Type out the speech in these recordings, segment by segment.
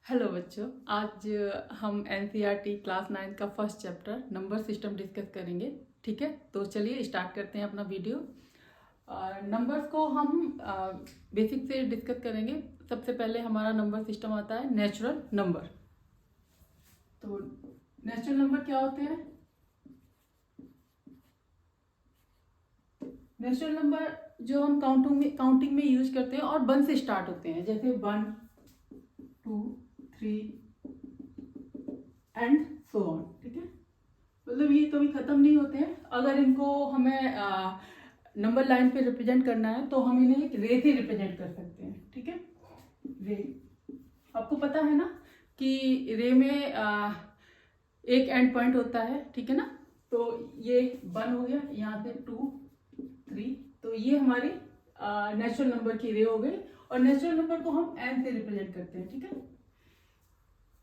Hello बच्चों, आज हम एनसीईआरटी क्लास 9 का first chapter number system discuss करेंगे। ठीक है, तो चलिए स्टार्ट करते हैं अपना वीडियो। नंबर्स को हम बेसिक से डिस्कस करेंगे। सबसे पहले हमारा नंबर सिस्टम आता है नेचुरल नंबर। तो नेचुरल नंबर क्या होते हैं? नेचुरल नंबर जो हम काउंटिंग में यूज करते हैं और 1 से स्टार्ट होते हैं, जैसे 1, 2, 3 एंड सो ऑन। ठीक है, मतलब ये कभी खत्म नहीं होते हैं। अगर इनको हमें नंबर लाइन पे रिप्रेजेंट करना है तो हम इन्हें एक रे से रिप्रेजेंट कर सकते हैं। ठीक है, रे आपको पता है ना कि रे में एक एंड पॉइंट होता है। ठीक है ना, तो ये 1 हो गया, यहाँ से 2, 3, तो ये हमारी नेचुरल नंबर की रे हो गई। और नेचुरल नंबर को हम एन से रिप्रेजेंट करते हैं। ठीक है,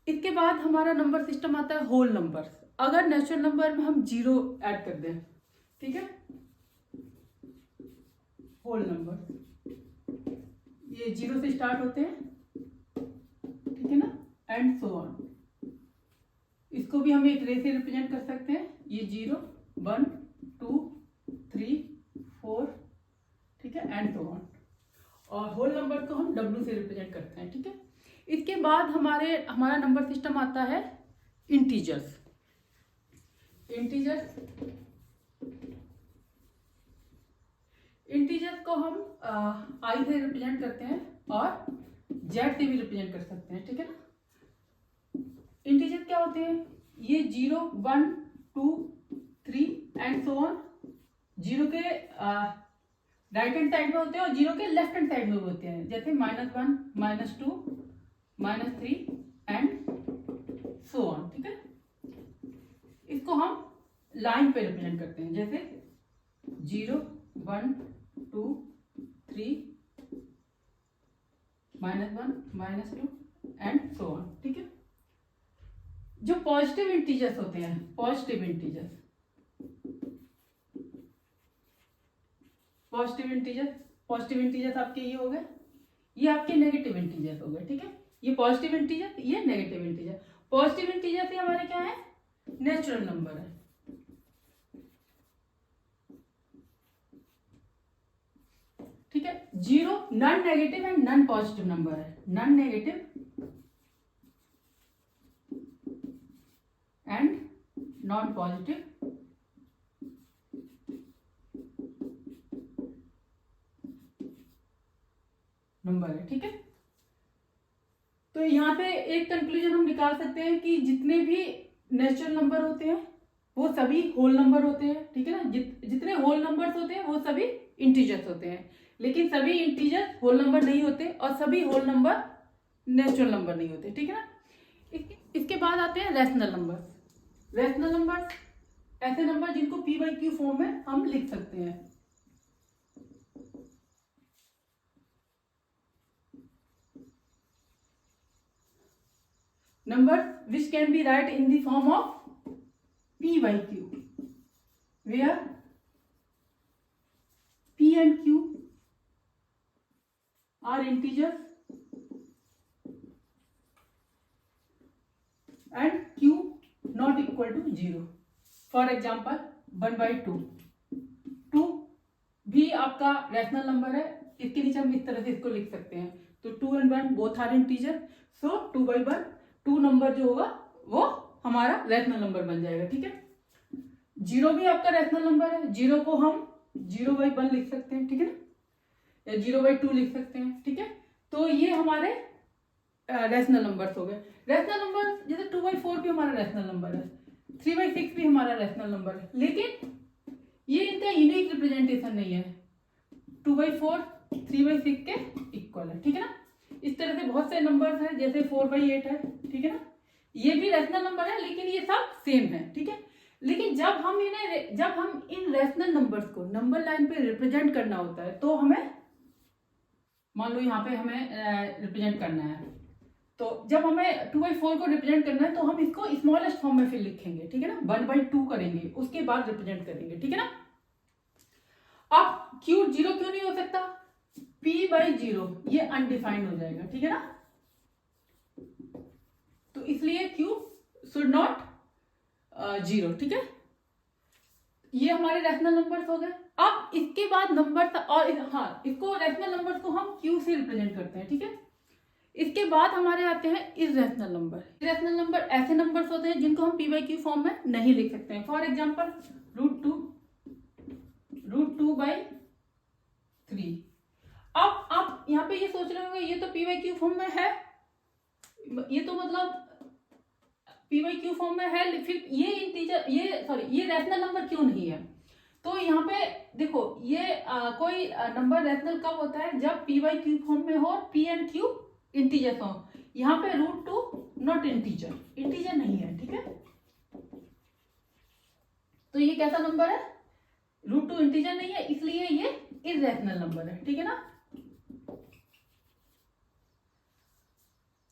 इसके बाद हमारा नंबर सिस्टम आता है होल नंबर। अगर नेचुरल नंबर में हम 0 ऐड कर दें, ठीक है, होल नंबर ये 0 से स्टार्ट होते हैं। ठीक है ना, एंड सो ऑन। इसको भी हम एक रे से रिप्रेजेंट कर सकते हैं। ये 0, 1, 2, 3, 4, ठीक है, एंड सो ऑन। और होल नंबर को हम W से रिप्रेजेंट करते हैं। ठीक है, इसके बाद हमारा नंबर सिस्टम आता है इंटीजर्स। इंटीजर्स को हम आई से रिप्रेजेंट करते हैं और जेड से भी रिप्रेजेंट कर सकते हैं। ठीक है ना, इंटीजर क्या होते हैं? ये 0, 1, 2, 3 एंड सो ऑन। 0 के राइट हैंड साइड में होते हैं और 0 के लेफ्ट हैंड साइड में भी होते हैं, जैसे -1, -2, -3 एंड सो ऑन। ठीक है, इसको हम लाइन पे रिप्रेजेंट करते हैं, जैसे 0, 1, 2, 3, -1, -2 एंड सो ऑन। ठीक है, जो पॉजिटिव इंटीजर्स होते हैं, पॉजिटिव इंटीजर्स आपके ये हो गए, ये आपके नेगेटिव इंटीजर्स हो गए। ठीक है, ये पॉजिटिव इंटीजर, ये नेगेटिव इंटीजर। पॉजिटिव इंटीजर से हमारे क्या है? नेचुरल नंबर है। ठीक है, 0 non negative and non positive number है। Non negative and non positive number है। ठीक है, तो यहाँ पे एक कंक्लूजन हम निकाल सकते हैं कि जितने भी नेचुरल नंबर होते हैं वो सभी होल नंबर होते हैं। ठीक है ना, जितने होल नंबर्स होते हैं वो सभी इंटीजर्स होते हैं, लेकिन सभी इंटीजर्स होल नंबर नहीं होते और सभी होल नंबर नेचुरल नंबर नहीं होते। ठीक है ना, इसके बाद आते हैं रैशनल नंबर। रैशनल नंबर ऐसे नंबर जिनको p/q फॉर्म में हम लिख सकते हैं। Numbers which can be write in the form of p/q, where p and q are integers and q not equal to 0. For example, 1/2 2 भी आपका रैशनल नंबर है। इसके नीचे हम इस तरह से इसको लिख सकते हैं, तो 2 and 1 both are integer, so 2/1 2 number जो होगा वो हमारा रैशनल नंबर बन जाएगा। ठीक है, 0 भी आपका रैशनल नंबर है। 0 को हम 0/1 लिख सकते हैं। ठीक है ना, या 0/2 लिख सकते हैं। ठीक है, तो ये हमारे रैशनल नंबर्स हो गए। रैशनल नंबर जैसे 2/4 भी हमारा रैशनल नंबर है, 3/6 भी हमारा रैशनल नंबर है, लेकिन ये इनका यूनिक रिप्रेजेंटेशन नहीं है। 2/4 3/6 के इक्वल है। ठीक है ना, इस तरह से बहुत से नंबर्स हैं, जैसे 4/8 है। ठीक है ना, ये भी रैशनल नंबर है, लेकिन ये सब सेम है। ठीक है, लेकिन जब हम इन रैशनल नंबर्स को नंबर लाइन पे रिप्रेजेंट करना होता है, तो हमें मान लो यहाँ पे हमें रिप्रेजेंट करना है, तो जब हमें 2/4 को रिप्रेजेंट करना है तो हम इसको स्मॉलेस्ट फॉर्म में फिर लिखेंगे। ठीक है ना, 1/2 करेंगे, उसके बाद रिप्रेजेंट करेंगे। ठीक है ना, अब क्यू 0 क्यों नहीं हो सकता? p/0 ये अनडिफाइंड हो जाएगा। ठीक है ना, नॉट जीरो, ठीक है। ये हमारे रैशनल नंबर्स हो गए। अब इसके बाद नंबर और हाँ, इसको रैशनल नंबर्स को हम क्यू से रिप्रेजेंट करते हैं, ठीक है। इसके बाद हमारे आते हैं इर्रेशनल नंबर। इर्रेशनल नंबर ऐसे नंबर्स होते हैं जिनको हम पी बाई क्यू फॉर्म में नहीं लिख सकते हैं। For example √2/3। अब आप यहाँ पे ये सोच रहे होंगे ये तो पी बाई क्यू फॉर्म में है, ये तो मतलब पी बाई क्यू फॉर्म में है, फिर ये इंटीजर ये रैशनल नंबर क्यों नहीं है। तो यहाँ पे देखो ये कोई नंबर रैशनल कब होता है, जब पी बाई क्यू फॉर्म में हो, पी एंड क्यू इंटीजर हो। यहाँ पे √2 नॉट इंटीजर नहीं है, ठीक है। तो ये कैसा नंबर है, √2 इंटीजर नहीं है, इसलिए ये इर्रेशनल नंबर है, ठीक है ना।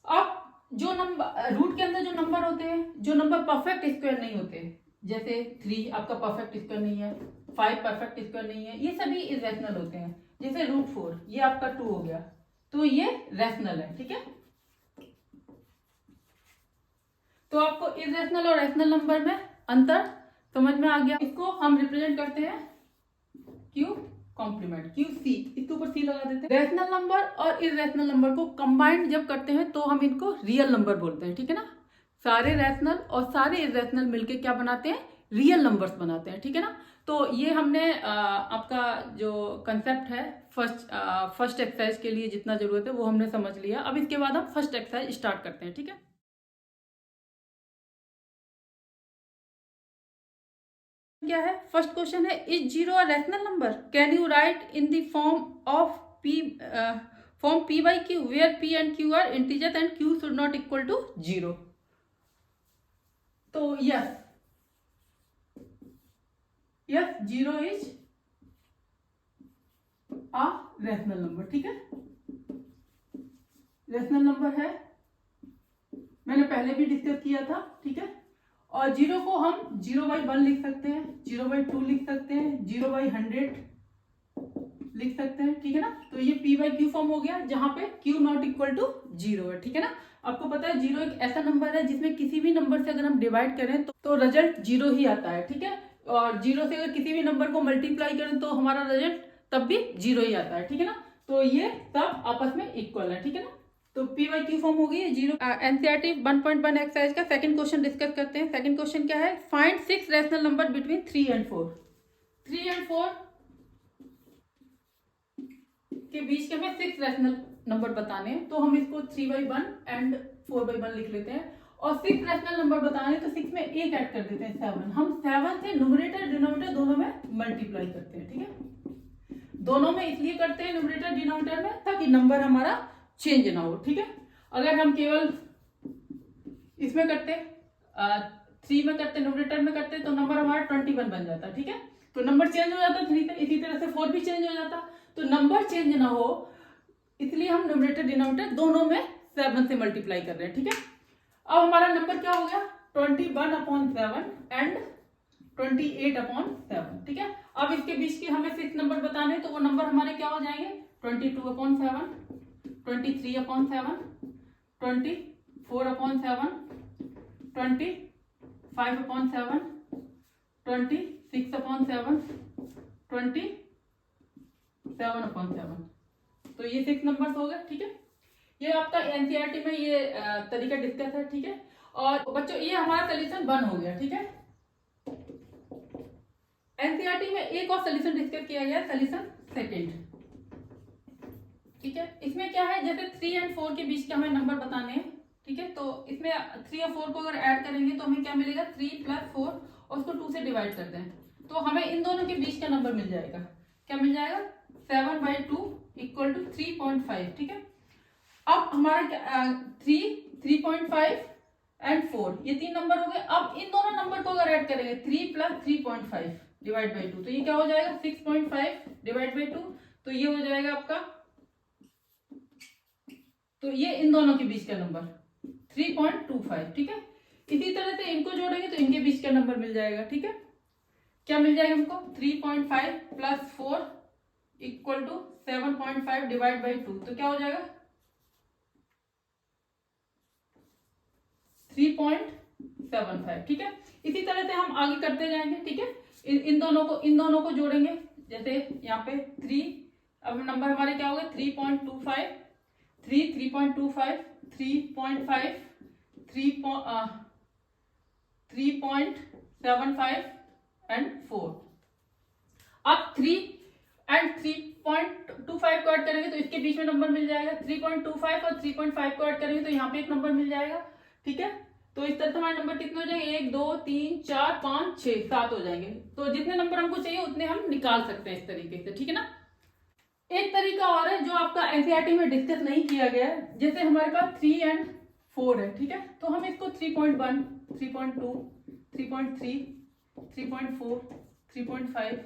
अब जो नंबर रूट के अंदर जो नंबर होते हैं, जो नंबर परफेक्ट स्क्वायर नहीं होते, जैसे 3 आपका परफेक्ट स्क्वायर नहीं है, 5 परफेक्ट स्क्वायर नहीं है, ये सभी इर्रेशनल होते हैं। जैसे √4 ये आपका 2 हो गया, तो ये रैशनल है, ठीक है। तो आपको इर्रेशनल और रैशनल नंबर में अंतर समझ में आ गया। इसको हम रिप्रेजेंट करते हैं क्यू कॉम्प्लीमेंट, क्यू सी, इसके ऊपर सी लगा देते हैं। रैशनल नंबर और इर्रेशनल नंबर को कंबाइंड जब करते हैं तो हम इनको रियल नंबर बोलते हैं, ठीक है ना। सारे रैशनल और सारे इर्रेशनल मिलके क्या बनाते हैं, रियल नंबर्स बनाते हैं, ठीक है ना। तो ये हमने आपका जो कंसेप्ट है फर्स्ट एक्सरसाइज के लिए जितना जरूरत है वो हमने समझ लिया। अब इसके बाद हम फर्स्ट एक्सरसाइज स्टार्ट करते हैं, ठीक है। क्या है, फर्स्ट क्वेश्चन है, is zero a rational number, can you right in the form of p by q where p and q are integers and q should not equal to 0। तो yes zero is a rational number, ठीक है। Rational number है, मैंने पहले भी discuss किया था, ठीक है। और जीरो को हम 0/1 लिख सकते हैं, 0/2 लिख सकते हैं, 0/100 लिख सकते हैं, ठीक है ना। तो ये p बाई क्यू फॉर्म हो गया जहां पे q नॉट इक्वल टू 0 है, ठीक है ना। आपको पता है जीरो एक ऐसा नंबर है जिसमें किसी भी नंबर से अगर हम डिवाइड करें तो रिजल्ट जीरो ही आता है, ठीक है। और जीरो से अगर किसी भी नंबर को मल्टीप्लाई करें तो हमारा रिजल्ट तब भी जीरो ही आता है, ठीक है ना। तो ये सब आपस में इक्वल है, ठीक है ना। तो p बाई क्यू फॉर्म हो गई है जीरो। एनसीईआरटी 1.1 एक्सरसाइज का सेकंड क्वेश्चन डिस्कस करते हैं। सेकंड क्वेश्चन क्या है, find 6 rational number between 3 and 4। 3 and 4 के बीच के हमें 6 रैशनल नंबर बताने हैं, तो हम इसको 3/1 एंड 4/1 लिख लेते हैं। और 6 रैशनल नंबर बताने तो 6 में एक ऐड कर देते हैं 7। हम 7 से न्यूमरेटर डिनोमिनेटर दोनों में मल्टीप्लाई करते हैं, ठीक है। दोनों में इसलिए करते हैं न्यूमरेटर डिनोमिनेटर में ताकि नंबर हमारा चेंज ना हो, ठीक है। अगर हम केवल इसमें करते 3 में करते न्यूमरेटर में करते तो नंबर हमारा 21 बन जाता, ठीक है। तो नंबर चेंज हो जाता 3 से, इसी तरह से 4 भी चेंज हो जाता। तो नंबर चेंज ना हो इसलिए हम न्यूमरेटर डिनोमिनेटर दोनों में 7 से मल्टीप्लाई कर रहे हैं, ठीक है। अब हमारा नंबर क्या हो गया, 21/7 एंड 28/7, ठीक है। अब इसके बीच के हमें 6 नंबर बताने तो वो नंबर हमारे क्या हो जाएंगे, 22/7, 23/7, 24/7, 25/7, 26/7, 27/7। तो ये 6 नंबर्स हो गए, ठीक है। ये आपका एनसीईआरटी में ये तरीका डिस्कस है, ठीक है। और बच्चों ये हमारा सोल्यूशन 1 हो गया, ठीक है। एनसीईआरटी में एक और सोल्यूशन डिस्कस किया गया, सोल्यूशन सेकंड, ठीक है। इसमें क्या है, जैसे 3 and 4 के बीच के हमें नंबर बताने हैं, ठीक है। तो इसमें 3 और 4 को अगर ऐड करेंगे तो हमें क्या मिलेगा, 3 + 4 और उसको 2 से डिवाइड करते हैं तो हमें इन दोनों के बीच का नंबर मिल जाएगा। क्या मिल जाएगा, 7/2 = 3.5, ठीक है। अब हमारा 3.5 एंड 4 ये 3 नंबर हो गए। अब इन दोनों नंबर को अगर ऐड करेंगे 3 + 3.5 डिवाइड बाई 2 तो ये क्या हो जाएगा, 6.5 डिवाइड बाई 2, तो ये हो जाएगा आपका, तो ये इन दोनों के बीच का नंबर 3.25, ठीक है। इसी तरह से इनको जोड़ेंगे तो इनके बीच का नंबर मिल जाएगा, ठीक है। क्या मिल जाएगा हमको, 3.5 + 4 = 7.5 डिवाइड बाई 2, तो क्या हो जाएगा 0.75, ठीक है। इसी तरह से हम आगे करते जाएंगे, ठीक है। इन दोनों को जोड़ेंगे, जैसे यहाँ पे 3, अब नंबर हमारे क्या हो गए 3.25, 3.25, 3.5, 3.75 एंड 4। अब 3 एंड 3.25 को ऐड करेंगे तो इसके बीच में नंबर मिल जाएगा। 3.25 और 3.5 को ऐड करेंगे तो यहाँ पे एक नंबर मिल जाएगा, ठीक है। तो इस तरह से हमारे नंबर कितने हो जाएंगे, 1 2 3 4 5 6 7 हो जाएंगे। तो जितने नंबर हमको चाहिए उतने हम निकाल सकते हैं इस तरीके से, ठीक है ना। एक तरीका और है जो आपका एनसीईआरटी में डिस्कस नहीं किया गया है, जैसे हमारे पास 3 एंड 4 है, ठीक है। तो हम इसको 3.1, 3.2, 3.3, 3.4, 3.5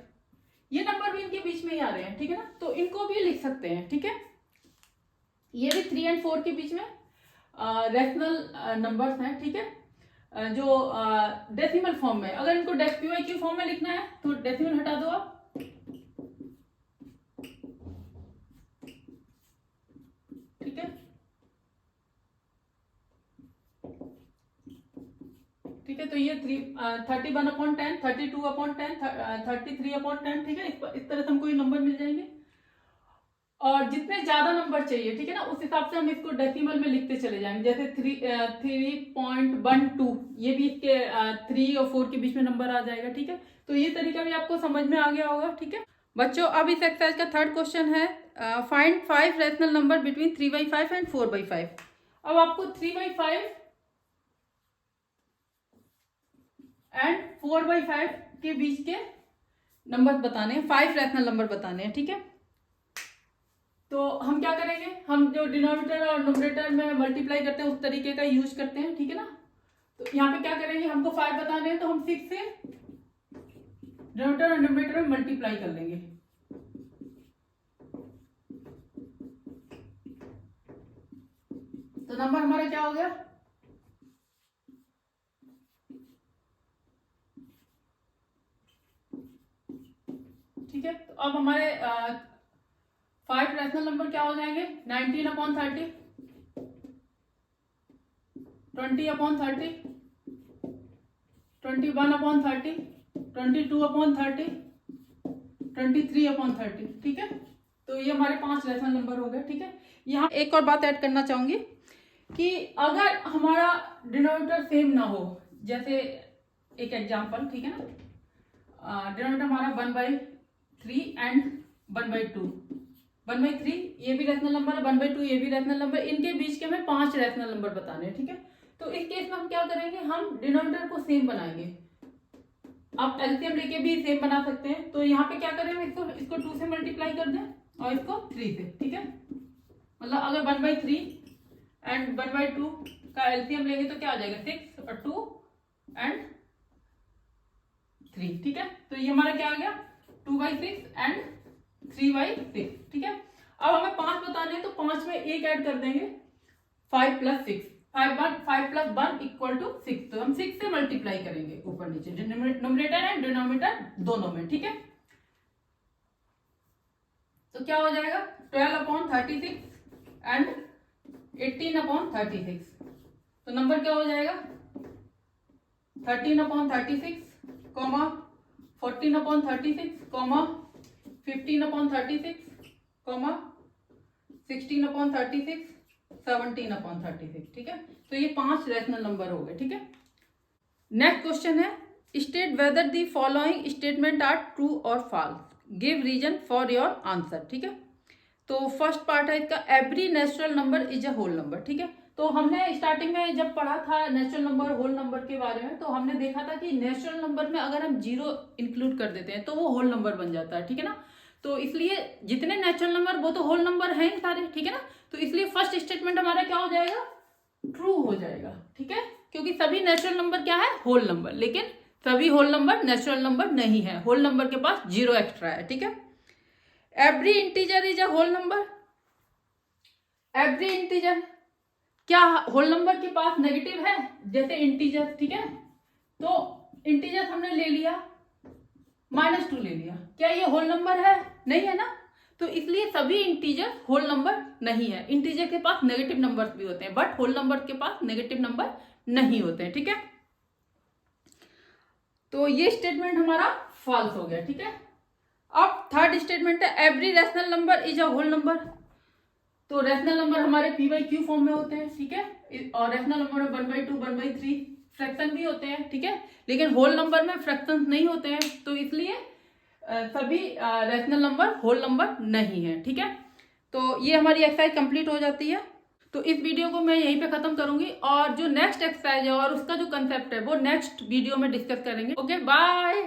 ये नंबर भी इनके बीच में ही आ रहे हैं, ठीक है ना। तो इनको भी लिख सकते हैं, ठीक है। ये भी 3 एंड 4 के बीच में रैशनल नंबर्स हैं, ठीक है, जो डेसिमल फॉर्म में। अगर इनको PYQ फॉर्म में लिखना है तो डेसिमल हटा दो आप, ठीक है, ठीक है। तो ये 31/10, 32/10, 33/10, ठीक है। इस तरह से हमको ये नंबर मिल जाएंगे। और जितने ज्यादा नंबर चाहिए, ठीक है ना, उस हिसाब से हम इसको डेसिमल में लिखते चले जाएंगे। जैसे 3.12 ये भी इसके 3 और 4 के बीच में नंबर आ जाएगा, ठीक है। तो ये तरीका भी आपको समझ में आ गया होगा, ठीक है बच्चों। अब इस एक्सरसाइज का थर्ड क्वेश्चन है, find 5 rational number between 3/5 and 4/5। अब आपको 3/5 एंड 4/5 के बीच के नंबर बताने हैं, 5 रैशनल नंबर बताने हैं, ठीक है। तो हम क्या करेंगे, हम जो डिनोमिनेटर और न्यूमरेटर में मल्टीप्लाई करते हैं उस तरीके का यूज करते हैं, ठीक है ना। तो यहाँ पे क्या करेंगे, हमको 5 बताने हैं तो हम 6 से डिनोमिनेटर और न्यूमरेटर में मल्टीप्लाई कर लेंगे। तो नंबर हमारा क्या हो गया, ठीक है। तो अब हमारे 5 रैशनल नंबर क्या हो जाएंगे, 19/30, 20/30, 21/30, 22/30, 23/30, ठीक है। तो ये हमारे 5 रैशनल नंबर हो गए, ठीक है। यहाँ एक और बात ऐड करना चाहूंगी कि अगर हमारा डिनोमिनेटर सेम ना हो, जैसे एक एग्जांपल, ठीक है ना, डिनोमिनेटर हमारा 1/3 एंड 1/2, 1/3 ये भी रैशनल नंबर है, 1/2 ये भी रैशनल नंबर, इनके बीच के हमें 5 रैशनल नंबर बताने हैं, ठीक है। तो इस केस में हम क्या करेंगे, हम डिनोमिनेटर को सेम बनाएंगे। आप एलसीएम लेके भी सेम बना सकते हैं। तो यहाँ पे क्या करें, इसको 2 से मल्टीप्लाई कर दें और इसको 3 से, ठीक है। मतलब अगर 1/3 एंड 1/2 का एलसीएम लेंगे तो क्या आ जाएगा, 6 और 2 एंड 3, ठीक है। तो ये हमारा क्या आ गया, 2/6 एंड 3/6, ठीक है। अब हमें 5 बताने हैं तो 5 में एक ऐड कर देंगे, 5 + 6, 5 + 1 = 6। तो हम 6 से मल्टीप्लाई करेंगे ऊपर नीचे, न्यूमरेटर एंड डिनोमिनेटर दोनों में, ठीक है। तो क्या हो जाएगा, 12/36 एंड 18/36। तो नंबर क्या हो जाएगा, 13/36, 14/36, 15/36, 16/36, 17/36, ठीक है। तो ये 5 रैशनल नंबर हो गए, ठीक है। नेक्स्ट क्वेश्चन है, state whether the following statement are true और false, give reason for your answer, ठीक है। तो फर्स्ट पार्ट है इसका, every natural number is a whole number, ठीक है। तो हमने स्टार्टिंग में जब पढ़ा था नेचुरल नंबर होल नंबर के बारे में, तो हमने देखा था कि नेचुरल नंबर में अगर हम 0 इंक्लूड कर देते हैं तो वो होल नंबर बन जाता है, ठीक है ना। तो इसलिए जितने नेचुरल नंबर वो तो होल नंबर हैं सारे, ठीक है ना। तो इसलिए फर्स्ट स्टेटमेंट हमारा क्या हो जाएगा, ट्रू हो जाएगा, ठीक है। क्योंकि सभी नेचुरल नंबर क्या है, होल नंबर, लेकिन सभी होल नंबर नेचुरल नंबर नहीं है, होल नंबर के पास 0 एक्स्ट्रा है, ठीक है। Every integer is a whole number, every integer, क्या होल नंबर के पास नेगेटिव है, जैसे इंटीजर, ठीक है। तो इंटीजर हमने ले लिया, -2 ले लिया, क्या ये होल नंबर है, नहीं है ना। तो इसलिए सभी इंटीजर होल नंबर नहीं है। इंटीजर के पास नेगेटिव नंबर्स भी होते हैं, बट होल नंबर के पास नेगेटिव नंबर नहीं होते हैं, ठीक है। तो ये स्टेटमेंट हमारा फॉल्स हो गया, ठीक है। अब थर्ड स्टेटमेंट है every rational number is a whole number. तो रैशनल नंबर हमारे पी बाई क्यू फॉर्म में होते हैं, ठीक है, और रैशनल नंबर में 1/2 1/3 फ्रैक्शन भी होते हैं, ठीक है, लेकिन होल नंबर में फ्रैक्शन नहीं होते हैं, तो इसलिए सभी रैशनल नंबर होल नंबर नहीं है, ठीक है। तो ये हमारी एक्सरसाइज कंप्लीट हो जाती है। तो इस वीडियो को मैं यहीं पे खत्म करूंगी और जो नेक्स्ट एक्सरसाइज है और उसका जो कंसेप्ट है वो नेक्स्ट वीडियो में डिस्कस करेंगे। Okay bye.